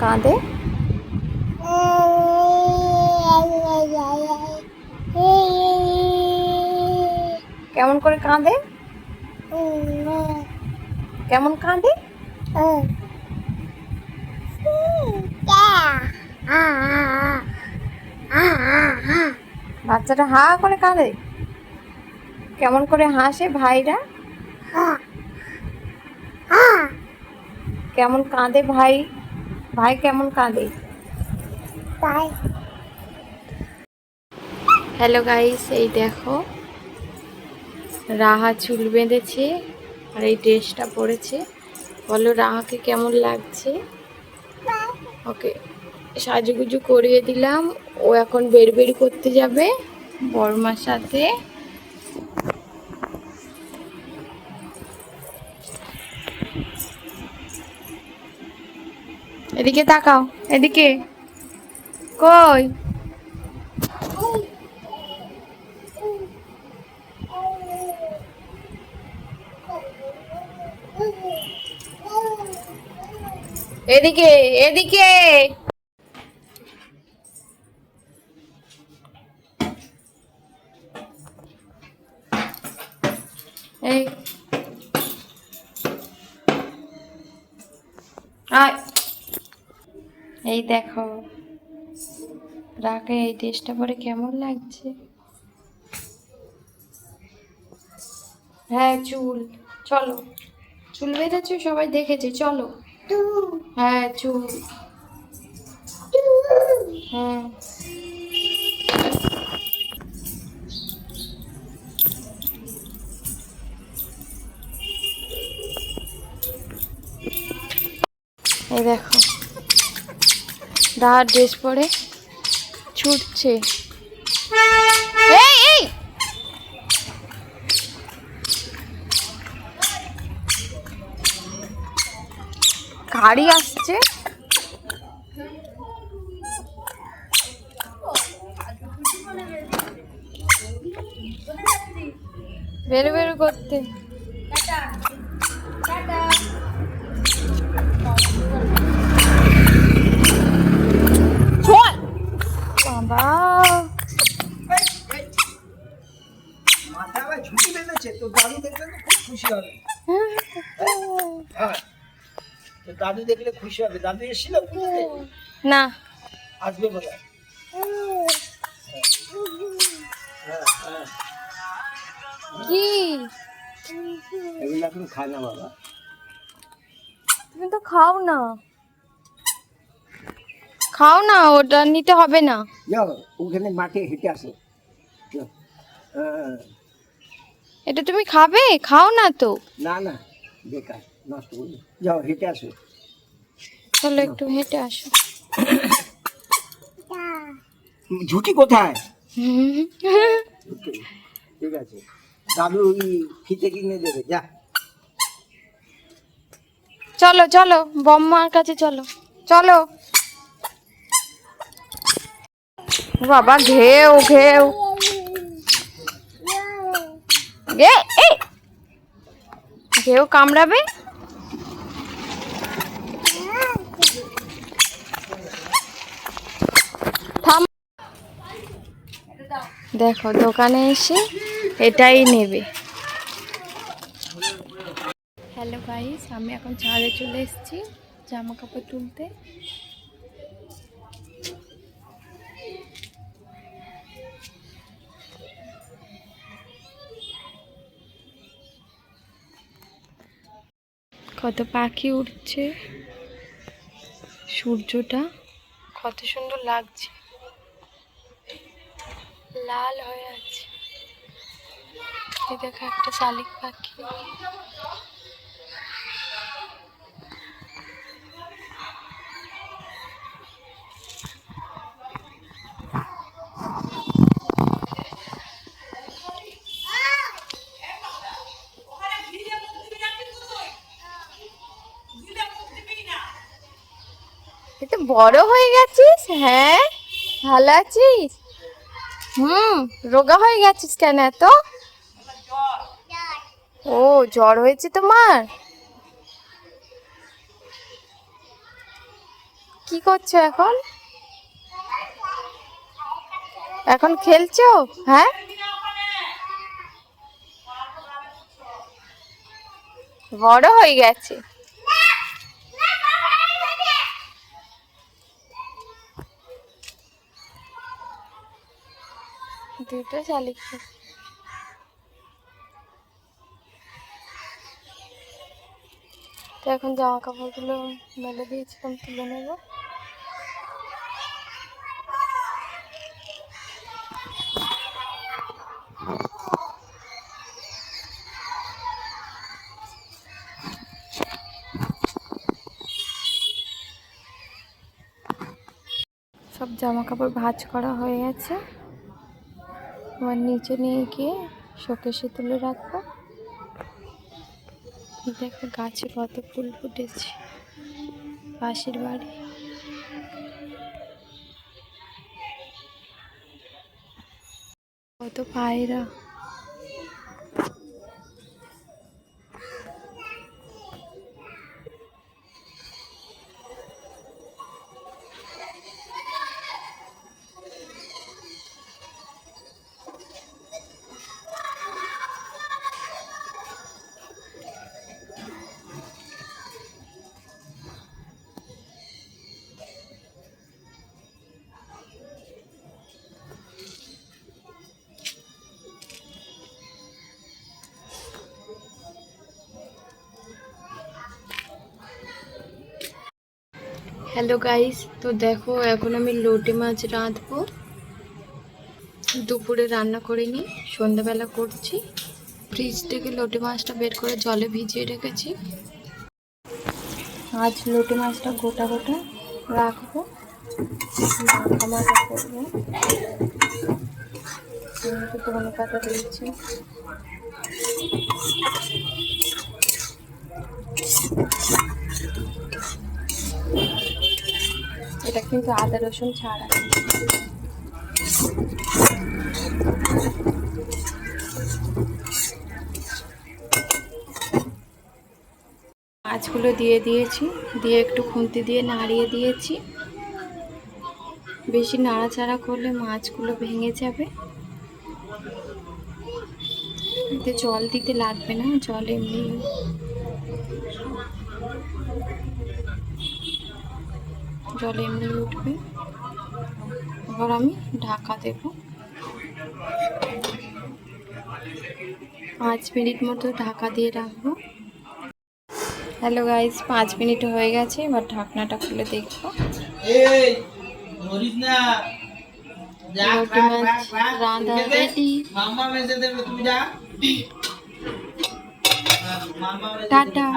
কাঁদে কেমন করে কাঁদে? কেমন কাঁদে? বাচ্চাটা হা করে কাঁদে। কেমন করে হাসে ভাইরা? কেমন কাঁদে ভাই? ভাই কেমন কাঁদে? হ্যালো গাইস, এই দেখো রাহা চুল বেঁধেছে আর এই ড্রেসটা পরেছে। বলো রাহাকে কেমন লাগছে? ওকে সাজুগুজু করিয়ে দিলাম। ও এখন বের করতে যাবে বড়মার সাথে। এদিকে তাকাও, এদিকে। কই? এদিকে, এদিকে। এই আয়। এই দেখো রাকে এই ড্রেসটা পরে কেমন লাগছে? হ্যাঁ চুল, চলো। চুল বেঁধেছো, সবাই দেখেছে, চলো। হ্যাঁ চুল, হ্যাঁ। এই দেখো রাহার ড্রেস পরে ছুটছে। এই এই গাড়ি আসছে। বের করতে। বাবা মাথা আবার ঝুঁকি বেঁধেছে, তো দাদু দেখলে তো খুব খুশি হবে। তো দাদু দেখলে খুশি হবে। দাদু এসেছিল না, আসবে বোধহয়। কি এগুলো এখন খায় না বাবা। তুমি তো খাও না, খাও না, ওটা নিতে হবে না। যাও ওখানে মাঠে হেঁটে আসো। এটা তুমি খাবে? খাও না তো। না না বেকার, নষ্ট করবে। যাও হেঁটে আসো। চলো একটু হেঁটে আসো। ঝুঁকি কোথায়? ঠিক আছে, দাদু ওই ফিতে কিনে দেবে। যা চলো চলো বম্মার কাছে চলো, চলো। বাবা ঘেউ ঘেউ। ঘেউ কামড়াবে। দেখো দোকানে এসে এটাই নেবে। হ্যালো গাইস, আমি এখন ছাদে চলে এসেছি জামা কাপড় তুলতে। কত পাখি উঠছে, সূর্যটা কত সুন্দর লাগছে, লাল হয়ে আছে। এই দেখো একটা শালিক পাখি। তুই তো বড় হয়ে গেছিস। হ্যাঁ, ভালো আছিস? রোগা হয়ে গেছিস কেন এত? ও, জ্বর হয়েছে তোমার? কি করছো এখন? এখন খেলছো? হ্যাঁ, বড় হয়ে গেছে। দুটো শালিক। তো এখন জামা কাপড়গুলো মেলে দিয়েছিলাম, তুলে নেবো। সব জামা কাপড় ভাঁজ করা হয়ে গেছে। এবার নিচে নিয়ে গিয়ে শোকেসে তুলে রাখবো। দেখো গাছে কত ফুল ফুটেছে, পাশের বাড়ি। কত পায়রা। হ্যালো গাইস, তো দেখো এখন আমি লোটে মাছ রাঁধবো। দুপুরে রান্না করিনি, সন্ধ্যাবেলা করছি। ফ্রিজ থেকে লোটে মাছটা বের করে জলে ভিজিয়ে রেখেছি। আজ লোটে মাছটা গোটা গোটা রাখবো, মাখা মাখা করবো। ধনে পাতা দিয়েছি। এটা কিন্তু আদা রসুন ছাড়া। মাছগুলো দিয়ে দিয়েছি, দিয়ে একটু খুন্তি দিয়ে নাড়িয়ে দিয়েছি। বেশি নাড়াচাড়া করলে মাছগুলো ভেঙে যাবে। এতে জল দিতে লাগবে না, জল এমনি উঠবে। এবার আমি ঢাকা দেব। 5 মিনিট মতো ঢাকা দিয়ে রাখবো। হ্যালো গাইস, 5 মিনিট হয়ে গেছে। এবার ঢাকনাটা খুলে দেখবো। লোটে মাছ রাঁধা রেডি। টাটা।